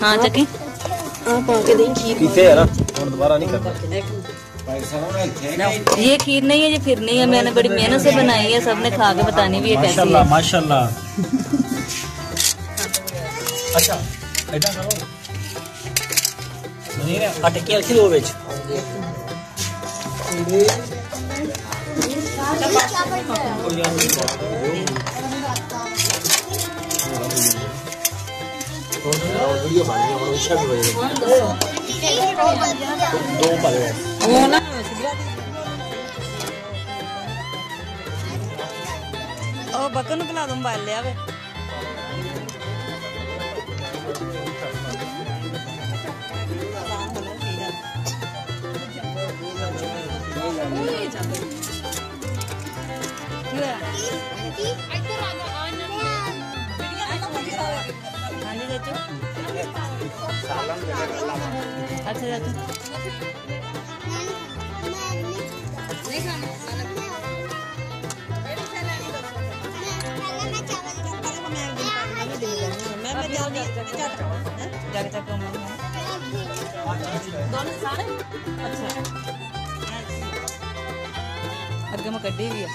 हाँ चकी पीछे है ना और दोबारा नहीं करना। ये खीर नहीं है, ये फिर नहीं है। मैंने बड़ी मेहनत से बनाई है, सबने खा के बतानी भी है कैसी है। माशाल्लाह। अच्छा ऐसा करो आटे की अच्छी दो बेच वीडियो बनानी और अच्छा भी बनेगा। दो पा दे वो ना ओ बकन को खिला दूं बाल ले आवे। अच्छा अगे मैं कड्डी भी है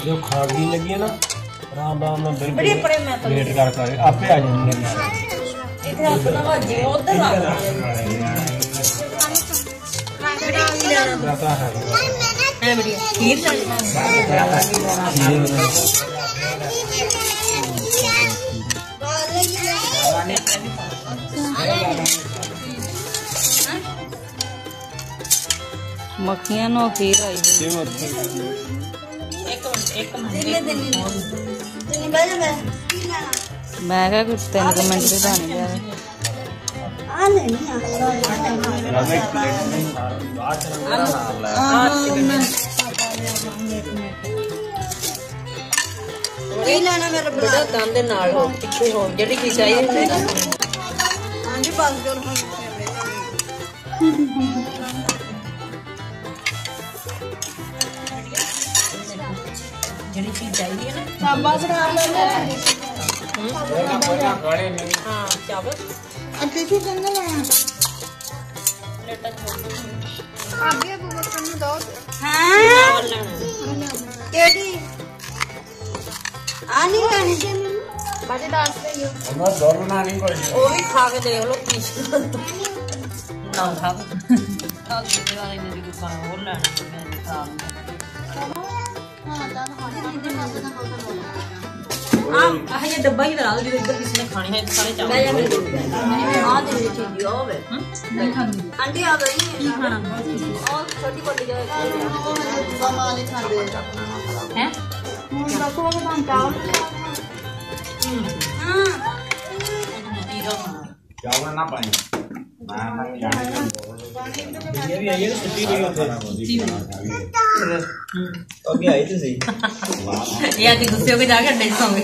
जो खागी लगी है ना आराम में बिल्कुल वेट कर आपे आ जाएंगे। मक्खियां नो खीर आई मैं क्या कुछ 3 मिनट भी बन गया। बेटा काम दे नाल हो पिछे हो जेडी चीज चाहिए हां जी बस जो जेडी चीज चाहिए ना शाबाश बना ले हां चावल टिश्यू करना है अभी अब करने दो हां केडी आनी खानी बाटे दास ले यो हमरा दोरना नहीं कोई ओ भी खा के देख लो पीस ना खा कल दूसरे वाले ने भी खाना और लेना मैं खा हां हां ये डब्बा ही डाल दो इधर किसने खानी है सारे चावल आ दे चीज यो वे आंटी आ गई नहीं खाना और छोटी कोटी जो है सामान खाते हैं चावल ना पानी अभी आई तो सही गुस्से हो के जाकर 150 में